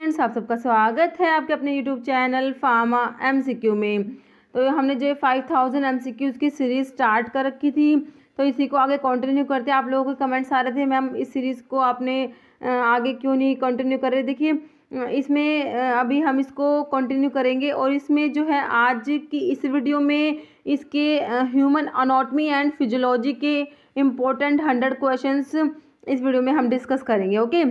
Friends, आप सबका स्वागत है आपके अपने यूट्यूब चैनल फार्मा एमसीक्यू में। तो हमने जो 5000 एमसीक्यूज़ की सीरीज़ स्टार्ट कर रखी थी, तो इसी को आगे कंटिन्यू करते हैं। आप लोगों के कमेंट्स आ रहे थे मैम इस सीरीज़ को आपने आगे क्यों नहीं कंटिन्यू कर रहे। देखिए इसमें अभी हम इसको कंटिन्यू करेंगे और इसमें जो है आज की इस वीडियो में इसके ह्यूमन अनाटॉमी एंड फिजियोलॉजी के इम्पोर्टेंट 100 क्वेश्चंस इस वीडियो में हम डिस्कस करेंगे। ओके,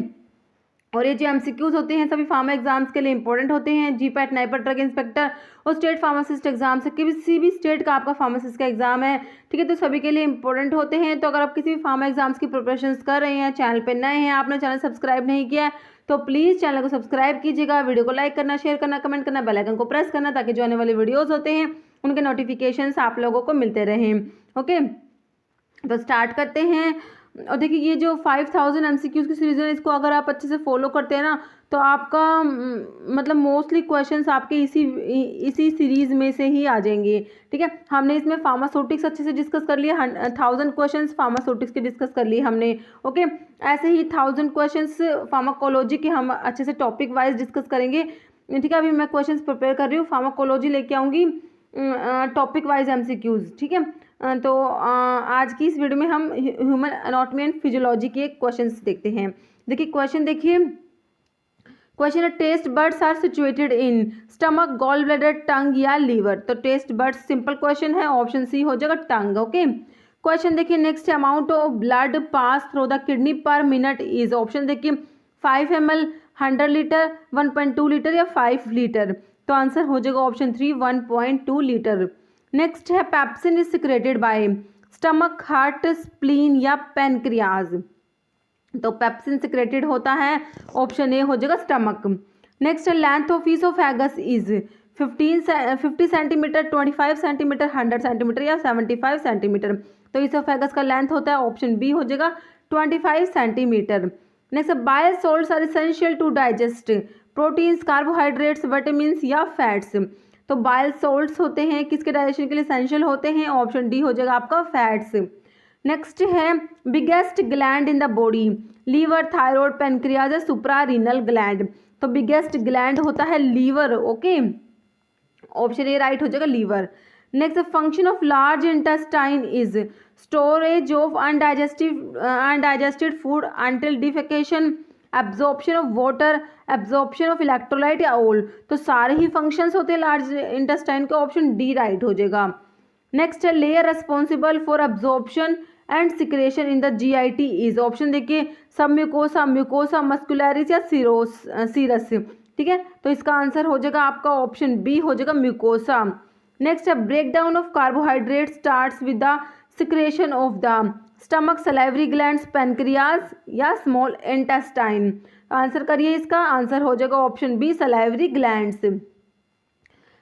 और ये जो एमसीक्यूज होते हैं सभी फार्मा एग्जाम्स के लिए इंपॉर्टेंट होते हैं। जीपैट, नाइपर, ड्रग इंस्पेक्टर और स्टेट फार्मासिस्ट एग्जाम से किसी भी स्टेट का आपका फार्मासिस्ट का एग्जाम है, ठीक है, तो सभी के लिए इंपॉर्टेंट होते हैं। तो अगर आप किसी भी फार्मा एग्जाम्स की प्रिपरेशन कर रहे हैं, चैनल पर नए हैं, आपने चैनल सब्सक्राइब नहीं किया है, तो प्लीज़ चैनल को सब्सक्राइब कीजिएगा, वीडियो को लाइक करना, शेयर करना, कमेंट करना, बेल आइकन को प्रेस करना, ताकि जो आने वाले वीडियोज़ होते हैं उनके नोटिफिकेशंस आप लोगों को मिलते रहें। ओके, तो स्टार्ट करते हैं। और देखिए ये जो 5000 एमसीक्यूज़ की सीरीज़ है, इसको अगर आप अच्छे से फॉलो करते हैं ना, तो आपका मतलब मोस्टली क्वेश्चंस आपके इसी सीरीज़ में से ही आ जाएंगे। ठीक है, हमने इसमें फार्मास्यूटिक्स अच्छे से डिस्कस कर लिया, 1000 क्वेश्चंस फार्मास्यूटिक्स के डिस्कस कर लिए हमने। ओके, ऐसे ही 1000 क्वेश्चंस फार्माकोलॉजी के हम अच्छे से टॉपिक वाइज डिस्कस करेंगे। ठीक है, अभी मैं क्वेश्चंस प्रिपेयर कर रही हूँ, फार्माकोलॉजी लेके आऊँगी टॉपिक वाइज एमसीक्यूज़। ठीक है, तो आज की इस वीडियो में हम ह्यूमन एनाटॉमी एंड फिजियोलॉजी के क्वेश्चंस देखते हैं। देखिए क्वेश्चन देखिए, क्वेश्चन है test buds are situated in stomach, gall bladder, tongue या लीवर। तो टेस्ट बड्स सिंपल क्वेश्चन है, ऑप्शन सी हो जाएगा टंग। ओके, क्वेश्चन देखिए next, amount of blood pass through the kidney per minute is. Option देखिए 5 ml, 100 litre, 1.2 litre या 5 litre. तो answer हो जाएगा ऑप्शन 3, 1.2 लीटर। नेक्स्ट है pepsin is secreted by stomach, heart, spleen या पैनक्रियाज। तो pepsin secreted होता है, ऑप्शन ए हो जाएगा स्टमक। नेक्स्ट है length of oesophagus is 50 centimetre, 25 centimetre, 100 centimetre या 75 सेंटीमीटर। तो ईसोफेगस का लेंथ होता है, ऑप्शन बी हो जाएगा 25 centimetre. Next bile salts are essential to digest proteins, carbohydrates, vitamins या फैट्स। तो बाइल सोल्ट्स होते हैं किसके डाइजेशन के लिए एसेंशियल होते हैं, ऑप्शन डी हो जाएगा आपका फैट्स। नेक्स्ट है biggest gland in the body, liver, thyroid, pancreas या सुप्रा रीनल ग्लैंड। तो बिगेस्ट ग्लैंड होता है liver. Okay, option A right हो जाएगा liver. Next function of large intestine is storage of undigested food until defecation, absorption of water, absorption of electrolyte या all. तो सारे ही फंक्शंस होते हैं लार्ज इंटेस्टाइन के, ऑप्शन डी राइट हो जाएगा। नेक्स्ट है layer responsible for absorption and secretion in the GIT is. Option देखिए सब म्यूकोसा, म्यूकोसा मस्कुलरिस या सीरस। ठीक है, तो इसका आंसर हो जाएगा आपका ऑप्शन बी हो जाएगा म्यूकोसा। नेक्स्ट है break down of carbohydrate starts with the secretion of the stomach, salivary glands, pancreas या स्मॉल इंटेस्टाइन। आंसर करिए, इसका आंसर हो जाएगा option B salivary glands.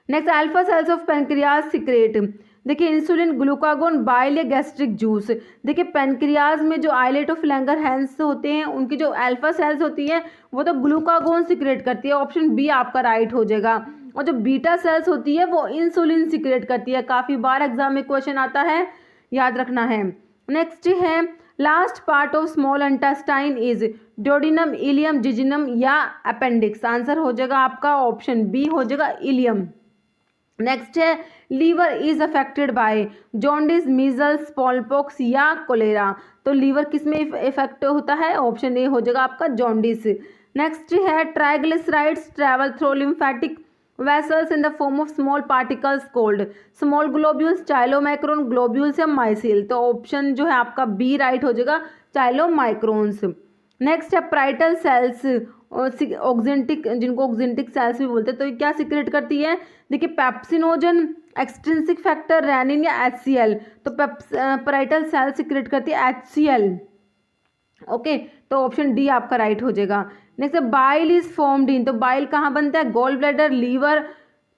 Next alpha cells of pancreas secrete, देखिए insulin, glucagon, bile या gastric juice. देखिए pancreas में जो आइलेट ऑफ लैंगरहैंस होते हैं उनकी जो अल्फा सेल्स होती है वो तो ग्लूकागोन सिक्रेट करती है, ऑप्शन बी आपका राइट हो जाएगा। और जो बीटा सेल्स होती है वो इंसुलिन सिक्रेट करती है, काफ़ी बार एग्जाम में क्वेश्चन आता है, याद रखना है। नेक्स्ट है last part of small intestine is duodenum, ileum, jejunum या अपेंडिक्स। आंसर हो जाएगा आपका ऑप्शन बी हो जाएगा इलियम। नेक्स्ट है liver is affected by jaundice, measles, smallpox या कोलेरा। तो लीवर किस में इफेक्ट होता है, ऑप्शन ए हो जाएगा आपका जॉन्डिस। नेक्स्ट है triglycerides travel through lymphatic vessels in the form of small particles called small globules, chylomicron, globules या माइसिल। तो ऑप्शन जो है आपका बी राइट हो जाएगा चाइलोमाइक्रोन्स। नेक्स्ट है पाराइटल सेल्स ऑक्जेंटिक, जिनको ऑक्जेंटिक सेल्स भी बोलते हैं, तो ये क्या सिक्रेट करती है, देखिए पेप्सिनोजन, एक्सट्रिंसिक फैक्टर, रेनिन या HCl। तो पाराइटल सेल सिक्रेट करती है HCl। ओके, तो ऑप्शन डी आपका राइट हो जाएगा। Next bile is formed in, तो बाइल कहाँ बनता है, गॉल ब्लैडर, लीवर,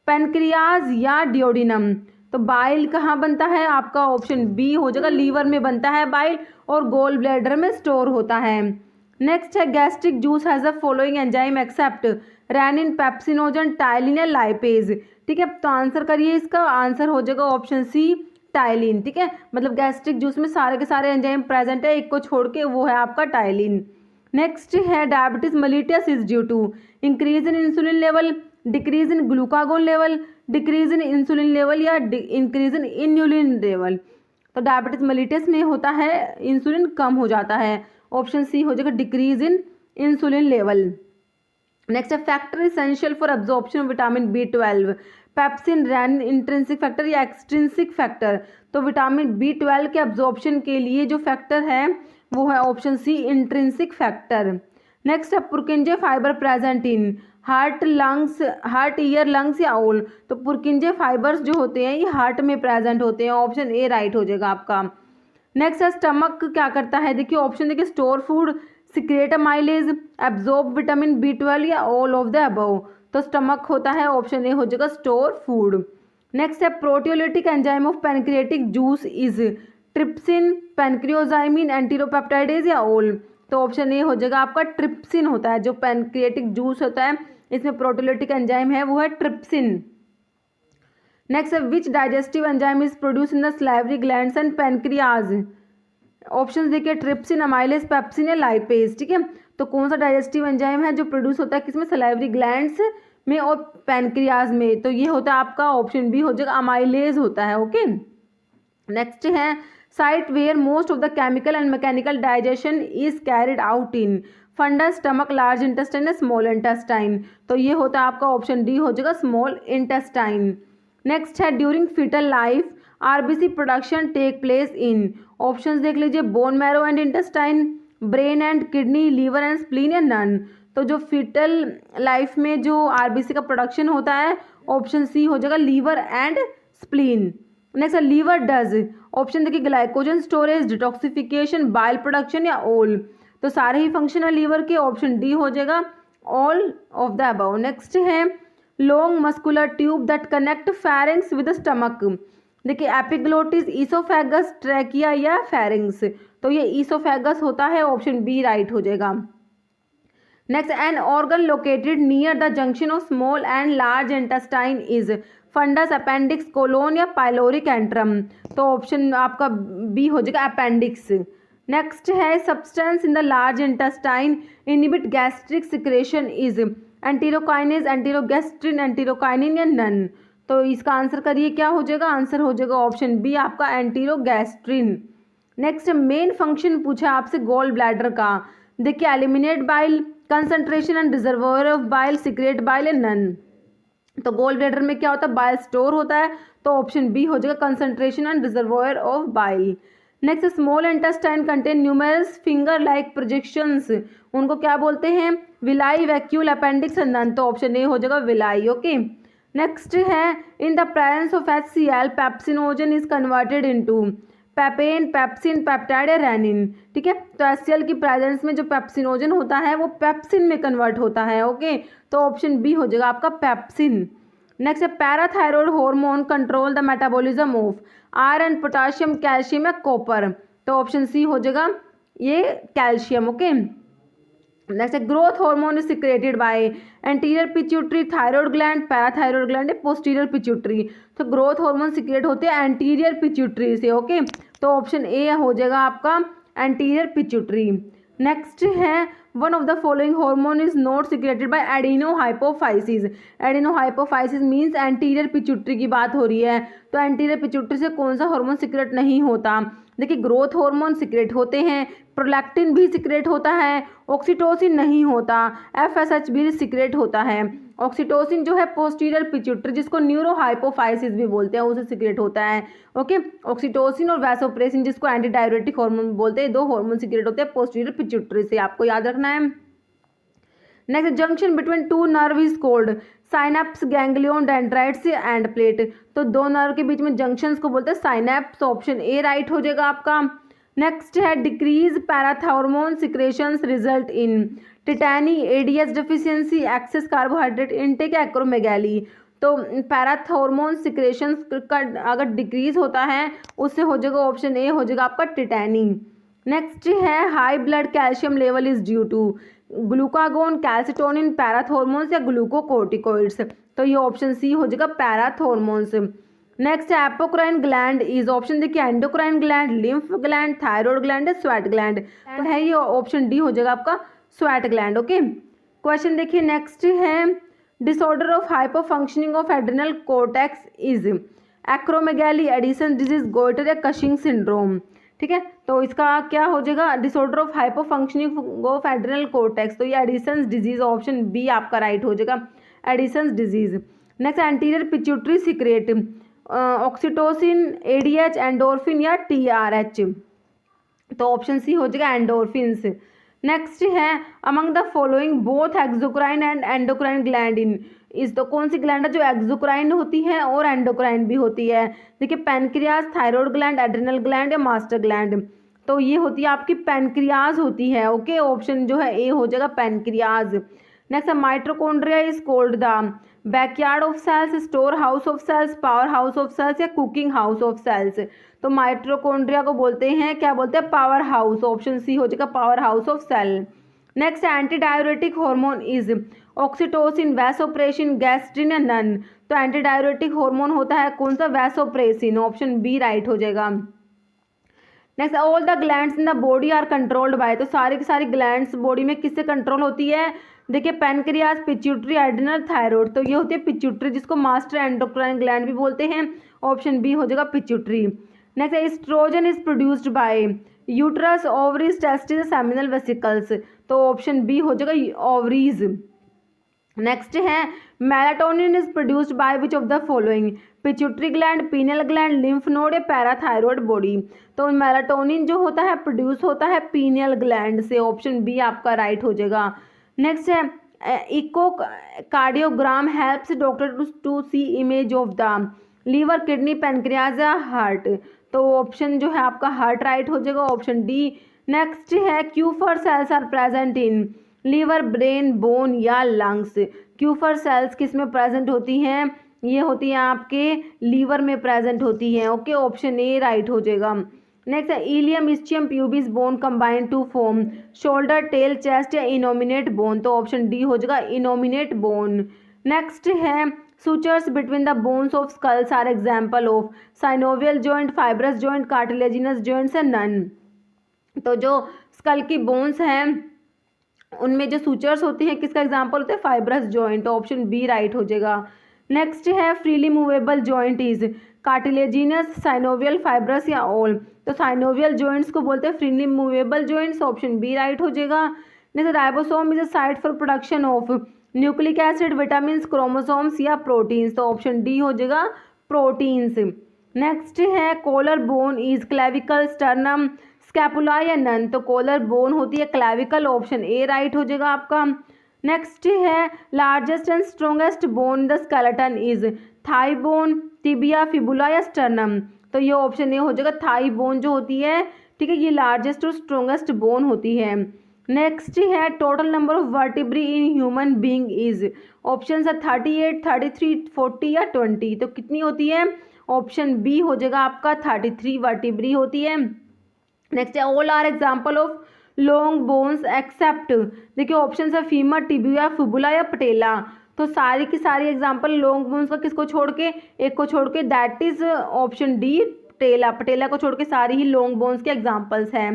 पैनक्रियाज या डियोडिनम। तो बाइल कहाँ बनता है आपका ऑप्शन बी हो जाएगा, लीवर में बनता है बाइल और गॉल ब्लैडर में स्टोर होता है। नेक्स्ट है gastric juice has the following enzyme except rennin, pepsinogen, ptyalin या लाइपेज। ठीक है, तो आंसर करिए, इसका आंसर हो जाएगा ऑप्शन सी टाइलिन। ठीक है, मतलब गैस्ट्रिक जूस में सारे के सारे एंजाइम प्रेजेंट है, एक को छोड़ के, वो है आपका टाइलिन। नेक्स्ट है diabetes mellitus is due to increase in insulin level, decrease in glucagon level, decrease in insulin level या इंक्रीज इन इन्यूलिन लेवल। तो डायबिटीज मेलिटस में होता है इंसुलिन कम हो जाता है, ऑप्शन सी हो जाएगा decrease in insulin level. Next है factor essential for absorption of vitamin B12, pepsin, rennin, intrinsic factor या एक्सट्रिंसिक फैक्टर। तो विटामिन B12 के एब्जॉर्प्शन के लिए जो फैक्टर है वो है option C intrinsic factor. Next है Purkinje fibre present in heart, lungs, heart, ear, lungs या ओल। तो पुरकिंजे फाइबर्स जो होते हैं ये हार्ट में प्रेजेंट होते हैं, ऑप्शन ए राइट हो जाएगा आपका। नेक्स्ट है स्टमक क्या करता है, देखिए ऑप्शन देखिए store food, secrete mileage, absorb vitamin B12 या ऑल ऑफ द अबव। तो स्टमक होता है, ऑप्शन ए हो जाएगा स्टोर फूड। नेक्स्ट है proteolytic enzyme of pancreatic juice is trypsin, pancreozymin, enteropeptidase या ऑल। तो ऑप्शन ए हो जाएगा आपका ट्रिप्सिन होता है, जो पैनक्रियाटिक जूस होता है इसमें प्रोटियोलिटिक एंजाइम है वो है ट्रिप्सिन। नेक्स्ट है विच digestive enzyme is produce in the salivary glands and pancreas. Option देखिए ट्रिप्सिन, अमाइलेज, पेप्सिन या लाइपेज। ठीक है, तो कौन सा डाइजेस्टिव एंजाइम है जो प्रोड्यूस होता है किसमें, सलाइवरी ग्लैंड्स में और पैनक्रियाज में। तो ये होता है आपका ऑप्शन बी हो जाएगा अमाइलेज होता है। ओके, नेक्स्ट है site where most of the chemical and mechanical digestion is carried out in fundus, stomach, large intestine या स्मॉल इंटेस्टाइन। तो ये होता है आपका ऑप्शन डी हो जाएगा स्मॉल इंटेस्टाइन। नेक्स्ट है during foetal life RBC production take place in, options देख लीजिए bone marrow and intestine, brain and kidney, liver and spleen या नन। तो जो फीटल लाइफ में जो आरबीसी का प्रोडक्शन होता है ऑप्शन सी हो जाएगा लीवर एंड स्प्लीन। नेक्स्ट है लीवर डज, ऑप्शन देखिए glycogen storage, detoxification, bile production या ऑल। तो सारे ही फंक्शन है लीवर के, ऑप्शन डी हो जाएगा all of the above. Next है long muscular tube that connect pharynx with stomach, देखिए एपिग्लोटिस, ईसोफेगस, ट्रैकिया या फेरिंग्स। तो ये ईसोफेगस होता है, ऑप्शन बी राइट हो जाएगा। Next an organ located near the junction of small and large intestine is fundus, appendix, colon या pyloric antrum. तो ऑप्शन आपका बी हो जाएगा अपेंडिक्स। नेक्स्ट है substance in the large intestine inhibit gastric secretion is enterokinase, enterogastrone, enterocrinin या none. तो इसका answer करिए क्या हो जाएगा, आंसर हो जाएगा ऑप्शन बी आपका एंटीरोगैस्ट्रिन। नेक्स्ट मेन फंक्शन पूछा आपसे गॉल ब्लैडर का, देखिए eliminate bile, concentration and reservoir of bile, secret bile या नन। तो गॉल ब्लैडर में क्या होता है, बाइल स्टोर होता है, तो ऑप्शन बी हो जाएगा concentration and reservoir of bile. Next small intestine contain numerous finger like projections, उनको क्या बोलते हैं, villi, vacuole, appendix and none. तो ऑप्शन ए हो जाएगा विलाई। ओके, नेक्स्ट है in the presence of HCl pepsinogen is converted into papain, pepsin, peptide या rennin. ठीक है, तो HCl की प्रेजेंस में जो पेप्सिनोजन होता है वो पेप्सिन में कन्वर्ट होता है। ओके, तो ऑप्शन बी हो जाएगा आपका पेप्सिन। नेक्स्ट है parathyroid hormone control the metabolism of iron, potassium, calcium या कॉपर। तो ऑप्शन सी हो जाएगा ये कैल्शियम। ओके, नेक्स्ट है growth hormone is secreted by anterior pituitary, thyroid gland, parathyroid gland, posterior pituitary. तो ग्रोथ हार्मोन सिक्रेट होते हैं anterior pituitary से। ओके, तो ऑप्शन ए हो जाएगा आपका एंटीरियर पिट्यूटरी। नेक्स्ट है one of the following hormone is not secreted by एडिनोहाइपोफाइसिस। एडिनोहाइपोफाइसिस means anterior pituitary की बात हो रही है, तो एंटीरियर पिट्यूटरी से कौन सा हार्मोन सिक्रेट नहीं होता, देखिए ग्रोथ हार्मोन सिक्रेट होते हैं, प्रोलैक्टिन भी सिक्रेट होता है, ऑक्सीटोसिन नहीं होता, FSH भी सिक्रेट होता है। ऑक्सीटोसिन जो है पोस्टीरियर पिट्यूटरी जिसको न्यूरोहाइपोफाइसिस भी बोलते हैं उसे सिक्रेट होता है। ओके, ऑक्सीटोसिन और वैसोप्रेसिन जिसको एंटी डायरेटिक हार्मोन बोलते हैं, दो हार्मोन सिक्रेट होते हैं पोस्टीरियर पिट्यूटरी से, आपको याद रखना है। Next junction between two nerve is called synapse, ganglion, dendrites end plate. तो दो नर्व के बीच में जंक्शंस को बोलते हैं साइनेप्स, ऑप्शन ए राइट हो जाएगा आपका। नेक्स्ट है decrease parathormone secretions result in टिटैनी, ADH deficiency, excess carbohydrate intake, acromegaly. तो पैराथॉर्मोन सिक्रेशंस का अगर डिक्रीज होता है उससे हो जाएगा ऑप्शन ए हो जाएगा आपका टिटैनी। नेक्स्ट है high blood calcium level is due to glucagon, calcitonin, parathormones या ग्लूकोकोर्टिकोइड्स। तो ये ऑप्शन सी हो जाएगा पैराथॉर्मोन्स। नेक्स्ट है एपोक्राइन ग्लैंड इज, ऑप्शन देखिए endocrine gland, lymph gland, thyroid gland, sweat gland. तो है ये ऑप्शन डी हो जाएगा आपका स्वेट ग्लैंड। ओके, क्वेश्चन देखिए नेक्स्ट है, disorder of hyper functioning of adrenal cortex is acromegaly, Addison disease, goitre या कशिंग सिंड्रोम। ठीक है, तो इसका क्या हो जाएगा, disorder of hyper functioning of adrenal cortex, तो ये एडिसन डिजीज, ऑप्शन बी आपका राइट हो जाएगा, Addison disease. Next, anterior pituitary secret, oxytocin, ADH, endorphin या टीआरएच, तो ऑप्शन सी हो जाएगा एंडोर्फिन्स। नेक्स्ट है, among the following both exocrine and endocrine gland in इस, तो कौन सी ग्लैंड है जो एक्सोक्राइन होती है और एंडोक्राइन भी होती है। देखिए pancreas, thyroid gland, adrenal gland या मास्टर ग्लैंड, तो ये होती है आपकी पैनक्रियाज होती है। ओके, ऑप्शन जो है ए हो जाएगा pancreas. Next, mitochondria is called the backyard of cells, storehouse of cells, powerhouse of cells या कुकिंग हाउस ऑफ सेल्स, तो माइटोकॉन्ड्रिया को बोलते हैं, क्या बोलते हैं, पावर हाउस, ऑप्शन सी हो जाएगा powerhouse of cell. Next, antidiuretic hormone is oxytocin, vasopressin, gastrin या नन, तो एंटी डाययूरेटिक हार्मोन होता है कौन सा, वैसोप्रेसिन, ऑप्शन बी राइट हो जाएगा। Next, all the glands in the body are controlled by, तो सारी की सारी ग्लैंड्स बॉडी में किससे कंट्रोल होती है, देखिए पैनक्रियाज, पिट्यूटरी, एड्रिनल, थायराइड, तो ये होती है पिट्यूटरी, जिसको मास्टर एंडोक्राइन ग्लैंड भी बोलते हैं, ऑप्शन बी हो जाएगा pituitary. Next, oestrogen is produced by uterus, ovaries, testis, seminal vesicles, तो ऑप्शन बी हो जाएगा ओवरीज। नेक्स्ट है, melatonin is produced by which of the following, pituitary gland, pineal gland, lymph node या parathyroid body, तो melatonin जो होता है produce होता है पीनियल ग्लैंड से, ऑप्शन बी आपका राइट हो जाएगा। नेक्स्ट है, echocardiogram helps doctor to see image of the liver, kidney, pancreas या हार्ट, तो ऑप्शन जो है आपका हार्ट राइट हो जाएगा, ऑप्शन डी। नेक्स्ट है, Kupffer cells are present in liver, brain, bone या लंग्स, क्यूफर सेल्स किस में प्रेजेंट होती हैं, ये होती है आपके लीवर में प्रेजेंट होती हैं। ओके, ऑप्शन ए राइट हो जाएगा। नेक्स्ट है, ilium, ischium, pubis bone combine to form shoulder, tail, chest या इनोमिनेट बोन, तो ऑप्शन डी हो जाएगा इनोमिनेट बोन। नेक्स्ट है, sutures between the bones of skulls are example of synovial joint, fibrous joint, cartilaginous joints and none, तो जो school की bones हैं उनमें जो सूचर्स होती हैं किसका एग्जाम्पल होता है, fibrous joint, option B right हो जाएगा। नेक्स्ट है, freely movable joint is cartilaginous, synovial, fibrous या ऑल, तो साइनोवियल जॉइंट्स को बोलते हैं freely movable joints, option B right हो जाएगा। Next, ribosome is a site for production of nucleic acid, vitamin, chromosomes या प्रोटीन्स, तो ऑप्शन डी हो जाएगा प्रोटीन्स। नेक्स्ट है, collar bone is clavicle, sternum, scapula या नन, तो कॉलर बोन होती है क्लेविकल, ऑप्शन ए राइट हो जाएगा आपका। नेक्स्ट है, largest and strongest bone the skeleton is thigh bone, tibia, fibula या स्टर्नम, तो ये ऑप्शन ए हो जाएगा थाई बोन जो होती है, ठीक है, ये लार्जेस्ट और स्ट्रॉन्गेस्ट बोन होती है। नेक्स्ट है, total number of vertebrae in human being is, option है 38, 33, 40 या 20, तो कितनी होती है, ऑप्शन बी हो जाएगा आपका 33 वर्टिब्री होती है। नेक्स्ट है, all are example of long bones except, देखिए ऑप्शन है फीमर, टिबिया, फिबुला या पटेला, तो सारी की सारी एग्जाम्पल लॉन्ग बोन्स का किसको छोड़ के, एक को छोड़ के, that is option D patella, patella को छोड़ के सारी ही लॉन्ग बोन्स के एग्जाम्पल्स हैं।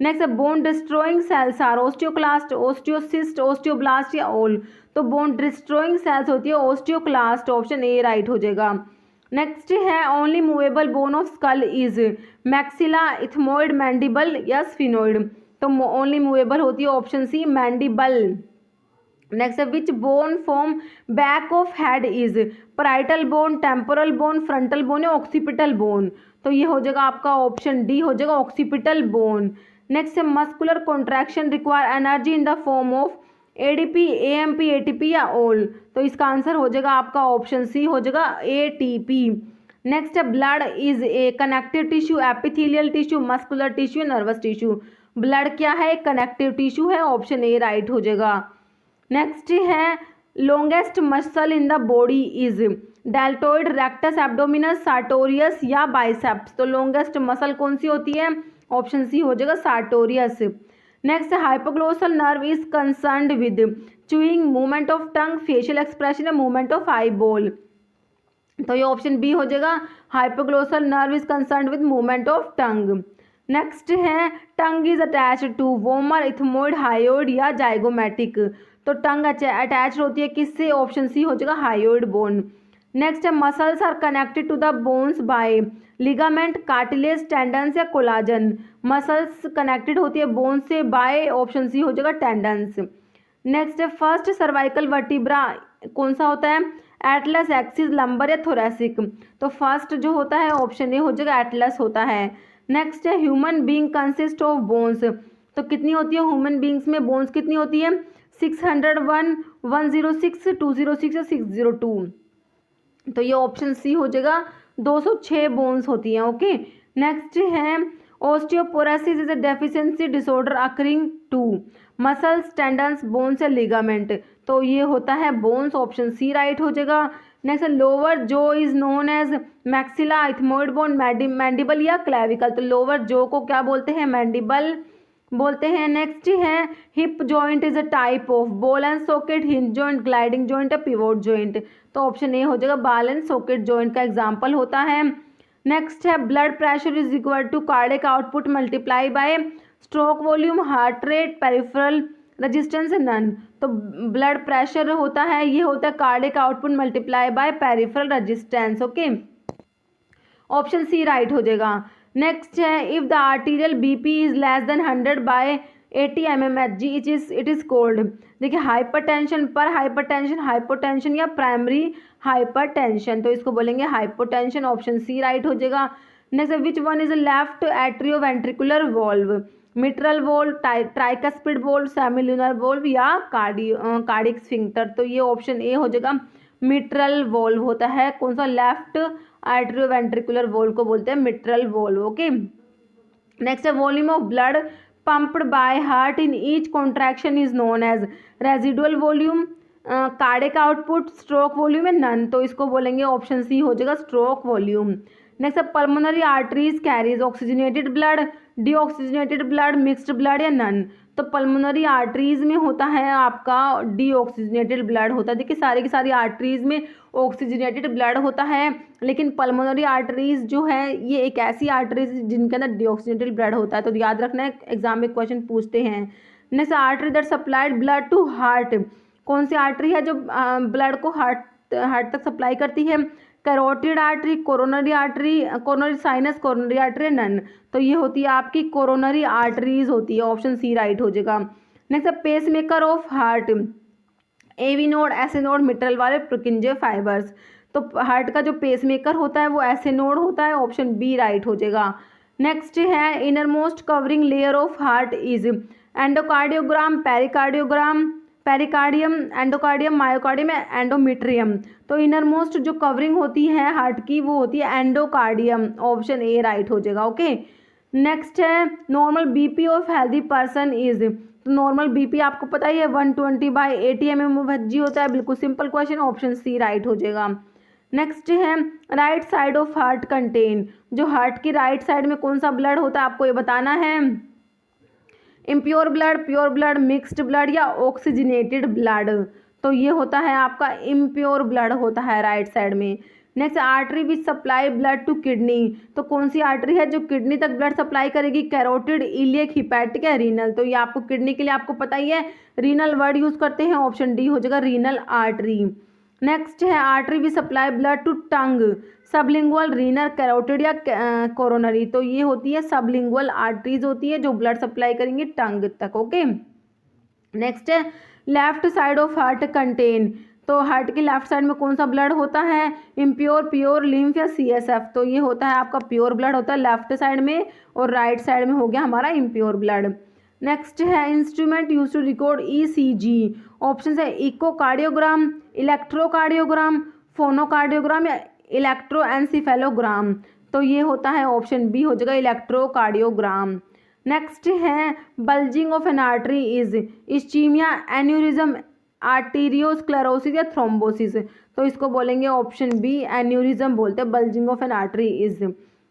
नेक्स्ट है, bone destroying cells are osteoclast, osteocyte, osteoblast या ऑल, तो बोन डिस्ट्रॉइंग सेल्स होती है ओस्टियोक्लास्ट, ऑप्शन ए राइट हो जाएगा। नेक्स्ट है, only movable bone of skull is maxilla, ethmoid, mandible या स्फिनोइड, तो ओनली मूवेबल होती है ऑप्शन सी मैंडिबल। नेक्स्ट है, which bone form back of head is parietal bone, temporal bone, frontal bone या occipital bone, तो ये हो जाएगा आपका ऑप्शन डी हो जाएगा ऑक्सीपिटल बोन। नेक्स्ट है, muscular contraction require energy in the form of ADP, AMP, ATP या ऑल, तो इसका आंसर हो जाएगा आपका ऑप्शन सी हो जाएगा एटीपी। नेक्स्ट है, blood is a connective tissue, epithelial tissue, muscular tissue, nervous tissue, blood क्या है, कनेक्टिव टिश्यू है, ऑप्शन ए राइट हो जाएगा। नेक्स्ट है, longest muscle in the body is deltoid, rectus, abdominis, sartorius या बाइसेप्स, तो longest muscle कौन सी होती है, ऑप्शन सी हो जाएगा sartorius. Next, hypoglossal nerve is concerned with chewing, movement of tongue, facial expression या मूवमेंट ऑफ आई बॉल, तो ये ऑप्शन बी हो जाएगा hypoglossal nerve is concerned with movement of tongue. Next है tongue is attached to vomer, ethmoid, hyoid या zygomatic. तो tongue attach होती है किससे, ऑप्शन सी हो जाएगा हायोइड बोन। नेक्स्ट है muscles are connected to the bones by ligament, cartilage, tendons या कोलाजन। मसल्स कनेक्टेड होती है बोन से बाय, ऑप्शन सी हो जाएगा टेंडन्स। नेक्स्ट है फर्स्ट सर्वाइकल वर्टिब्रा कौन सा होता है, एटलस, एक्सिस, लंबर या थोरेसिक। तो फर्स्ट जो होता है ऑप्शन ए हो जाएगा एटलस होता है। नेक्स्ट है human being consist of bones, तो कितनी होती है ह्यूमन बींग्स में बोन्स कितनी होती है, 601, 106, 206 या 602। तो ये ऑप्शन सी हो जाएगा 206 बोन्स होती हैं। ओके। नेक्स्ट है osteoporosis is a deficiency disorder occurring to muscles, tendons, bones या लिगामेंट। तो ये होता है बोन्स, ऑप्शन सी राइट हो जाएगा। नेक्स्ट लोअर जो is known as maxilla, ethmoid bone, mandible या क्लेविकल। तो लोअर जो को क्या बोलते हैं, मैंडिबल बोलते हैं। नेक्स्ट है hip joint is a type of ball and socket, hinge joint, gliding joint या पिवोट जॉइंट। तो ऑप्शन ए हो जाएगा बॉल एंड सॉकेट जॉइंट का एग्जांपल होता है। नेक्स्ट है blood pressure is equal to cardiac output multiply by stroke volume, heart rate, peripheral resistance none. तो blood pressure होता है ये होता है cardiac output multiply by peripheral resistance. Okay, option C right हो जाएगा। नेक्स्ट है if the arterial BP is less than 100 by 80 mmHg it is called. देखिए हाइपरटेंशन, पर हाइपरटेंशन, हाइपोटेंशन या प्राइमरी हाइपरटेंशन। तो इसको बोलेंगे हाइपोटेंशन, ऑप्शन सी राइट हो जाएगा। Next which one is left atrioventricular valve, mitral valve, tricuspid valve, semilunar valve या cardiac sphincter. तो ये ऑप्शन ए हो जाएगा मिट्रल वॉल्व होता है। कौन सा, लेफ्ट एट्रियोवेंट्रिकुलर वॉल्व को बोलते हैं मिट्रल वॉल्व। ओके। नेक्स्ट है volume of blood pumped by heart in each contraction is known as residual volume, cardiac output, stroke volume है नन। तो इसको बोलेंगे ऑप्शन सी हो जाएगा स्ट्रोक वॉल्यूम। नेक्स्ट है pulmonary arteries carries oxygenated blood, deoxygenated blood, mixed blood या none. तो pulmonary arteries में होता है आपका डीऑक्सीजनेटेड ब्लड होता है। देखिए सारी की सारी आर्टरीज में ऑक्सीजनेटेड ब्लड होता है, लेकिन पल्मोनरी आर्टरीज जो है ये एक ऐसी आर्टरीज जिनके अंदर डीऑक्सीजनेटेड ब्लड होता है। तो याद रखना है, एग्जाम में क्वेश्चन पूछते हैं। Next artery that supplied blood to heart, कौन सी आर्टरी है जो ब्लड को हार्ट तक सप्लाई करती है, carotid artery, coronary artery, coronary sinus, coronary artery none. तो ये होती है आपकी कोरोनरी आर्टरीज होती है, ऑप्शन सी राइट हो जाएगा। Next pacemaker of heart, AV node, SA node, mitral वाले प्रोकिंजे फाइबर्स। तो हार्ट का जो पेस मेकर होता है वो ऐसे नोड होता है, ऑप्शन बी राइट हो जाएगा। नेक्स्ट है inner most covering layer of heart is endocardiogram, pericardiogram, pericardium, endocardium, myocardium, endometrium. तो इनर मोस्ट जो कवरिंग होती है हार्ट की वो होती है एंडोकार्डियम, ऑप्शन ए राइट हो जाएगा। ओके। नेक्स्ट है normal BP of healthy person is, तो नॉर्मल बीपी आपको पता ही है 120/80 mmHg होता है, बिल्कुल simple question, option C right हो जाएगा। नेक्स्ट है right side of heart contain, जो हार्ट की राइट साइड में कौन सा ब्लड होता है आपको ये बताना है, impure blood, pure blood, mixed blood या ऑक्सीजनेटेड ब्लड। तो ये होता है आपका इम्प्योर ब्लड होता है राइट साइड में। Next artery which supply blood to kidney, तो कौन सी आर्टरी है जो किडनी तक ब्लड सप्लाई करेगी, कैरोटिड, इलियक, हिपैटिक या रीनल। तो ये आपको किडनी के लिए आपको पता ही है रीनल वर्ड यूज़ करते हैं, ऑप्शन डी हो जाएगा रीनल आर्टरी। नेक्स्ट है artery which supply blood to tongue, sublingual, renal, carotid या कोरोनरी। तो ये होती है सबलिंगुअल आर्टरीज होती है जो ब्लड सप्लाई करेंगे टंग तक। ओके। नेक्स्ट है left side of heart contain, तो हार्ट के लेफ्ट साइड में कौन सा ब्लड होता है, इम्प्योर, प्योर, लिम्फ या CSF। तो ये होता है आपका प्योर ब्लड होता है लेफ्ट साइड में, और राइट साइड में हो गया हमारा इम्प्योर ब्लड। नेक्स्ट है instrument use to record ECG, option है इकोकार्डियोग्राम, इलेक्ट्रोकार्डियोग्राम, फोनोकार्डियोग्राम या इलेक्ट्रोएन्सिफेलोग्राम। तो ये होता है ऑप्शन बी हो जाएगा इलेक्ट्रोकार्डियोग्राम। नेक्स्ट है bulging of an artery is ischaemia, aneurysm, arteriosclerosis या थ्रोम्बोसिस। तो इसको बोलेंगे ऑप्शन बी एन्यूरिज्म बोलते हैं, bulging of an artery is.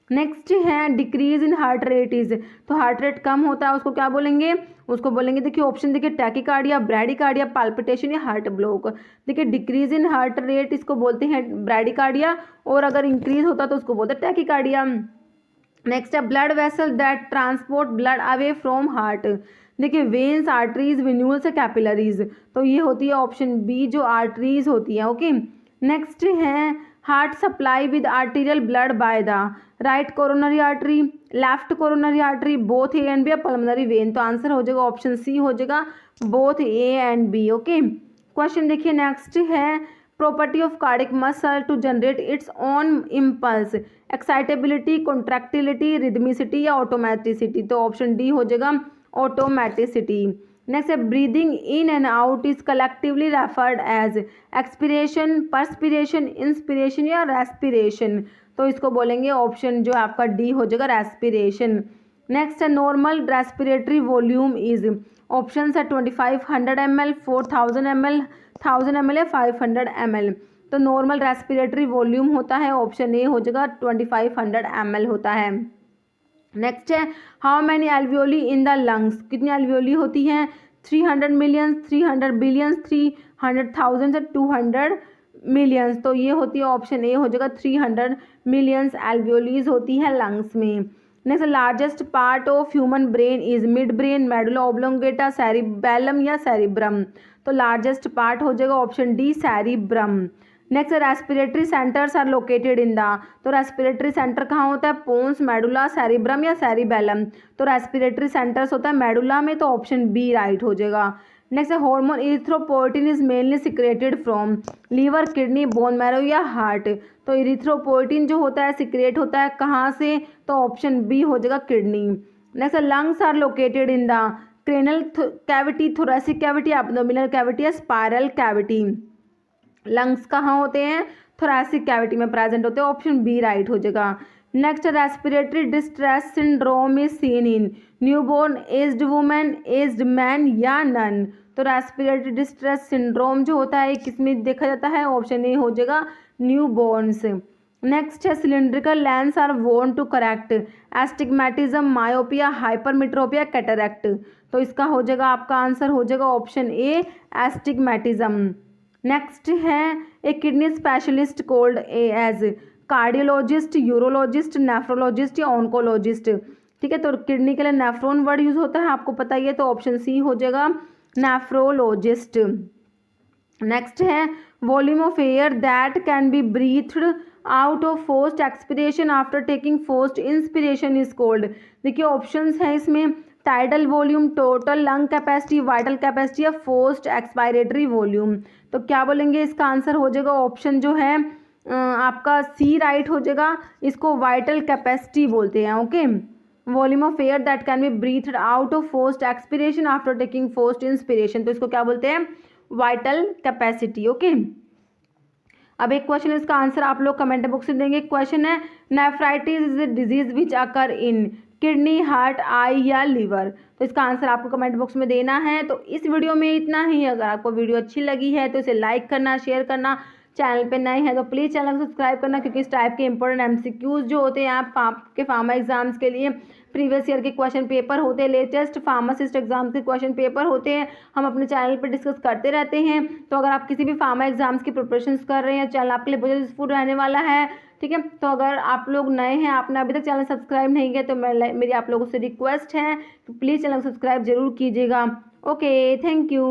Next है decrease in heart rate is, तो हार्ट रेट कम होता है उसको क्या बोलेंगे, उसको बोलेंगे देखिए ऑप्शन देखिए टैकीकार्डिया, ब्रैडीकार्डिया, पाल्पिटेशन या हार्ट ब्लॉक। देखिए डिक्रीज इन हार्ट रेट इसको बोलते हैं ब्रैडीकार्डिया, और अगर इंक्रीज होता तो उसको बोलते हैं टैकीकार्डिया। नेक्स्ट है blood vessel that transport blood away from heart. देखिए वेन्स, आर्टरीज, वेन्यूल्स या कैपिलरीज, तो ये होती है ऑप्शन बी जो आर्टरीज होती है। ओके, नेक्स्ट है heart supply with arterial blood by the right coronary artery, left coronary artery, both A and B या पल्मोनरी वेन। तो आंसर हो जाएगा ऑप्शन सी हो जाएगा both A and B. Okay, question देखिए नेक्स्ट है property of cardiac muscle to generate its own impulse, excitability, contractility, rhythmicity या automaticity. तो ऑप्शन डी हो जाएगा ऑटोमेटिसिटी। नेक्स्ट है breathing in and out is collectively referred as expiration, perspiration, inspiration या respiration. तो इसको बोलेंगे ऑप्शन जो आपका डी हो जाएगा रेस्पिरेशन। नेक्स्ट है normal respiratory volume is, option है 2500 ml, 4000 ml, 1000 ml या 500 ml। तो नॉर्मल रेस्पिरेटरी वॉल्यूम होता है ऑप्शन ए हो जाएगा 2500 ml होता है। नेक्स्ट है how many alveoli in the lungs, कितनी एल्वियोली होती हैं 300 मिलियन, 300 बिलियन, 300,000 से 200 मिलियंस। तो ये होती है ऑप्शन ए हो जाएगा 300 मिलियंस एल्वियोलीज होती है लंग्स में। Next largest part of human brain is mid brain, medulla oblongata, cerebellum या सेरिब्रम। तो लार्जेस्ट पार्ट हो जाएगा option D cerebrum. Next respiratory centres are located in the, तो रेस्पिरेटरी सेंटर कहाँ होता है पोन्स, मेडुला, सेरिब्रम या सेरिबेलम। तो रेस्पिरेटरी सेंटर्स होता है मेडुला में, तो ऑप्शन बी राइट हो जाएगा। नेक्स्ट है hormone erythropoietin is mainly secreted from liver, kidney, bone marrow या हार्ट। तो इरिथ्रोपोइटिन जो होता है सिक्रेट होता है कहाँ से, तो ऑप्शन बी हो जाएगा kidney. Next lungs are located in the cranial cavity, thoracic cavity, abdominal cavity या स्पायरल कैविटी। लंग्स कहाँ होते हैं थोरेसिक कैविटी में प्रेजेंट होते हैं, ऑप्शन बी राइट हो जाएगा। Next respiratory distress syndrome is seen in newborn, aged women, aged man या नन। तो रेस्पिरेटरी डिस्ट्रेस सिंड्रोम जो होता है किसमें देखा जाता है, ऑप्शन ए हो जाएगा न्यूबॉर्न्स। नेक्स्ट है cylindrical lens are worn to correct astigmatism, myopia, hypermetropia, cataract. तो इसका हो जाएगा आपका आंसर हो जाएगा ऑप्शन ए एस्टिग्मेटिज्म। नेक्स्ट है a kidney specialist called as cardiologist, urologist, nephrologist या ऑन्कोलॉजिस्ट। ठीक है, तो किडनी के लिए नेफ्रोन वर्ड यूज होता है आपको पता ही है, तो ऑप्शन सी हो जाएगा नेफ्रोलॉजिस्ट। नेक्स्ट है volume of air that can be breathed out of forced expiration after taking forced inspiration is called. देखिए ऑप्शंस हैं इसमें tidal volume, total lung capacity, vital capacity या फोर्स्ड एक्सपायरेटरी वॉल्यूम। तो क्या बोलेंगे इसका आंसर हो जाएगा ऑप्शन जो है आपका सी राइट हो जाएगा, इसको वाइटल कैपेसिटी बोलते हैं। Okay, volume of air that can be breathed out of forced expiration after taking forced inspiration, तो इसको क्या बोलते हैं वाइटल कैपेसिटी। ओके, अब एक क्वेश्चन इसका आंसर आप लोग कमेंट बॉक्स में देंगे। क्वेश्चन है nephritis is a disease which occur in kidney, heart, eye या लीवर। तो इसका आंसर आपको कमेंट बॉक्स में देना है। तो इस वीडियो में इतना ही। अगर आपको वीडियो अच्छी लगी है तो इसे लाइक करना, शेयर करना, चैनल पे नए हैं तो प्लीज़ चैनल को सब्सक्राइब करना, क्योंकि इस टाइप के इंपॉर्टेंट एमसीक्यूज जो होते हैं आप आपके फार्मा एग्जाम्स के लिए प्रीवियस ईयर के क्वेश्चन पेपर होते हैं, लेटेस्ट फार्मासिस्ट एग्जाम्स के क्वेश्चन पेपर होते हैं, हम अपने चैनल पर डिस्कस करते रहते हैं। तो अगर आप किसी भी फार्मा एग्जाम्स की प्रिपरेशन कर रहे हैं, चैनल आपके लिए बहुत यूजफुल रहने वाला है। ठीक है, तो अगर आप लोग नए हैं, आपने अभी तक चैनल सब्सक्राइब नहीं किया, तो मेरी आप लोगों से रिक्वेस्ट है तो प्लीज़ चैनल सब्सक्राइब जरूर कीजिएगा। Okay, thank you.